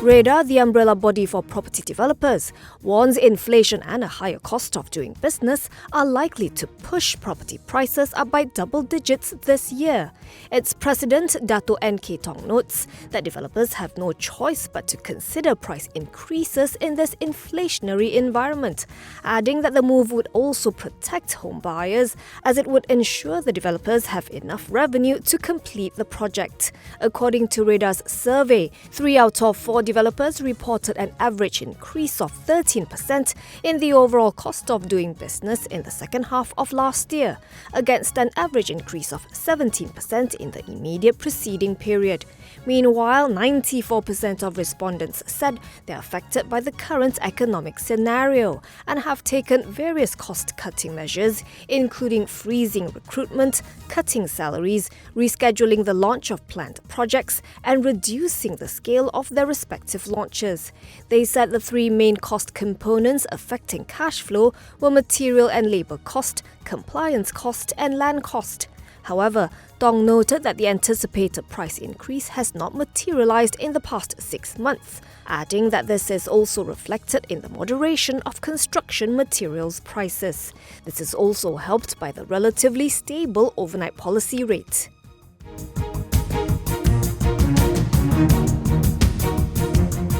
Rehda, the umbrella body for property developers, warns inflation and a higher cost of doing business are likely to push property prices up by double digits this year. Its president, Dato N.K. Tong, notes that developers have no choice but to consider price increases in this inflationary environment, adding that the move would also protect home buyers as it would ensure the developers have enough revenue to complete the project. According to Rehda's survey, 3 out of 4 developers reported an average increase of 13% in the overall cost of doing business in the second half of last year, against an average increase of 17% in the immediate preceding period. Meanwhile, 94% of respondents said they are affected by the current economic scenario and have taken various cost-cutting measures, including freezing recruitment, cutting salaries, rescheduling the launch of planned projects, and reducing the scale of their respective launches. They said the 3 main cost components affecting cash flow were material and labour cost, compliance cost, and land cost. However, Tong noted that the anticipated price increase has not materialized in the past 6 months, adding that this is also reflected in the moderation of construction materials prices. This is also helped by the relatively stable overnight policy rate.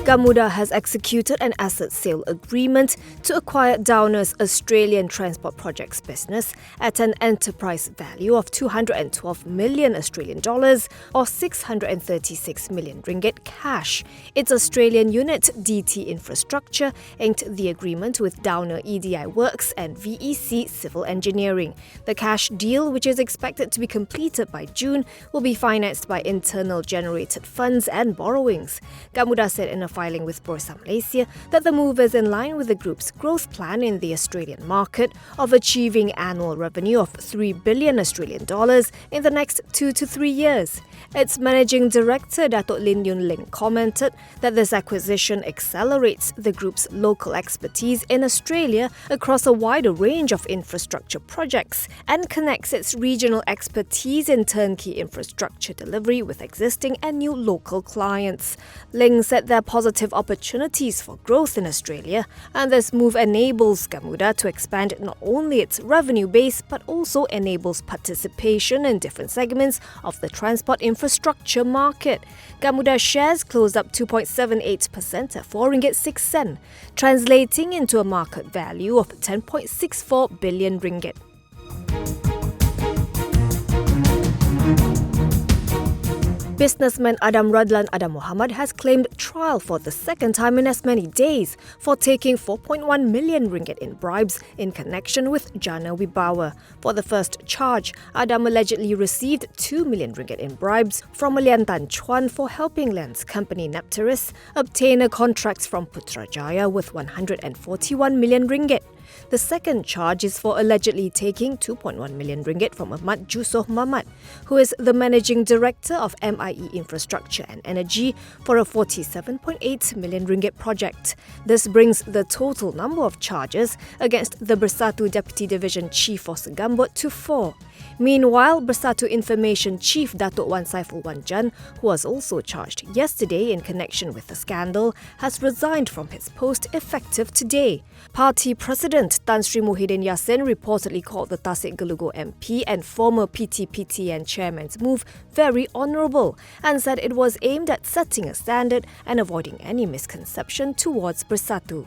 Gamuda has executed an asset sale agreement to acquire Downer's Australian transport projects business at an enterprise value of 212 million Australian dollars or 636 million ringgit cash. Its Australian unit, DT Infrastructure, inked the agreement with Downer EDI Works and VEC Civil Engineering. The cash deal, which is expected to be completed by June, will be financed by internal generated funds and borrowings. Gamuda said in a filing with Bursa Malaysia that the move is in line with the group's growth plan in the Australian market of achieving annual revenue of 3 billion Australian dollars in the next 2 to 3 years. Its managing director, Dato Lin Yun Ling, commented that this acquisition accelerates the group's local expertise in Australia across a wider range of infrastructure projects and connects its regional expertise in turnkey infrastructure delivery with existing and new local clients. Ling said there are positive opportunities for growth in Australia, and this move enables Gamuda to expand not only its revenue base but also enables participation in different segments of the transport infrastructure market. Gamuda shares closed up 2.78% at 4 ringgit 6 cent, translating into a market value of 10.64 billion ringgit. Businessman Radlan Muhammad has claimed trial for the second time in as many days for taking 4.1 million ringgit in bribes in connection with Jana Wibawa. For the first charge, Adam allegedly received 2 million ringgit in bribes from Lian Tan Chuan for helping Lian's company Nepteris obtain a contract from Putrajaya with 141 million ringgit. The second charge is for allegedly taking 2.1 million ringgit from Ahmad Jusoh Mamat, who is the managing director of MIE Infrastructure and Energy, for a 47.8 million ringgit project. This brings the total number of charges against the Bersatu Deputy Division Chief for Segambut to 4. Meanwhile, Bersatu Information Chief Datuk Wan Saiful Wan Jan, who was also charged yesterday in connection with the scandal, has resigned from his post effective today. Party President Tan Sri Muhyiddin Yassin reportedly called the Tasik Gelugu MP and former PTPTN chairman's move very honourable and said it was aimed at setting a standard and avoiding any misconception towards Bersatu.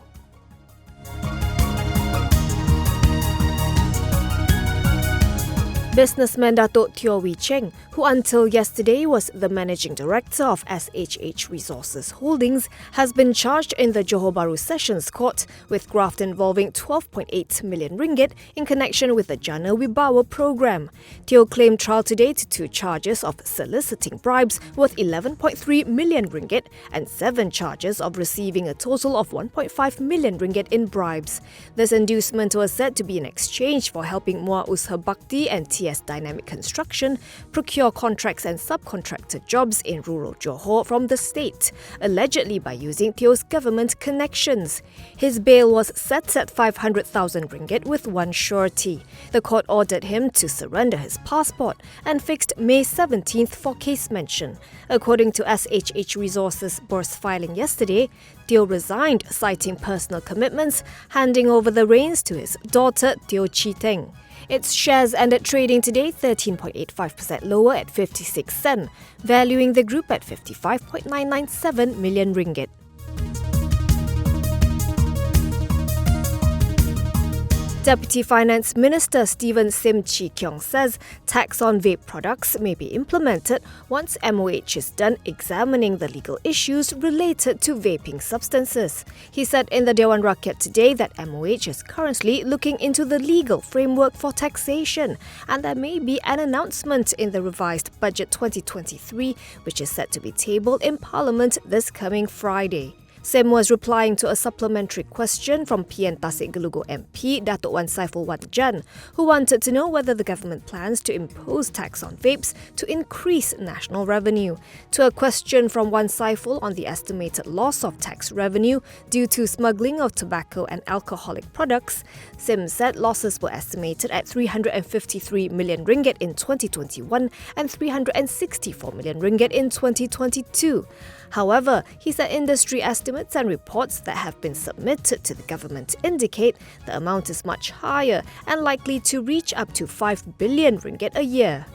Businessman Dato Teo Wee Cheng, who until yesterday was the managing director of SSH Resources Holdings, has been charged in the Johor Bahru Sessions Court with graft involving 12.8 million ringgit in connection with the Jana Wibawa program. Teo claimed trial today to 2 charges of soliciting bribes worth 11.3 million ringgit and 7 charges of receiving a total of 1.5 million ringgit in bribes. This inducement was said to be in exchange for helping Muar Ushar Bhakti and Tia PTS Dynamic Construction procure contracts and subcontractor jobs in rural Johor from the state, allegedly by using Teo's government connections. His bail was set at 500,000 ringgit with one surety. The court ordered him to surrender his passport and fixed May 17th for case mention. According to SSH Resources burst filing yesterday, Teo resigned, citing personal commitments, handing over the reins to his daughter Teo Chi Teng. Its shares ended trading today 13.85% lower at 56 sen, valuing the group at 55.997 million ringgit. Deputy Finance Minister Stephen Sim Chi Keong says tax on vape products may be implemented once MOH is done examining the legal issues related to vaping substances. He said in the Dewan Rakyat today that MOH is currently looking into the legal framework for taxation, and there may be an announcement in the revised Budget 2023, which is set to be tabled in Parliament this coming Friday. Sim was replying to a supplementary question from PN Tasik Gelugu MP Datuk Wan Saiful Wadajan, who wanted to know whether the government plans to impose tax on vapes to increase national revenue. To a question from Wan Saiful on the estimated loss of tax revenue due to smuggling of tobacco and alcoholic products, Sim said losses were estimated at 353 million ringgit in 2021 and 364 million ringgit in 2022. However, he said industry estimates and reports that have been submitted to the government indicate the amount is much higher and likely to reach up to 5 billion ringgit a year.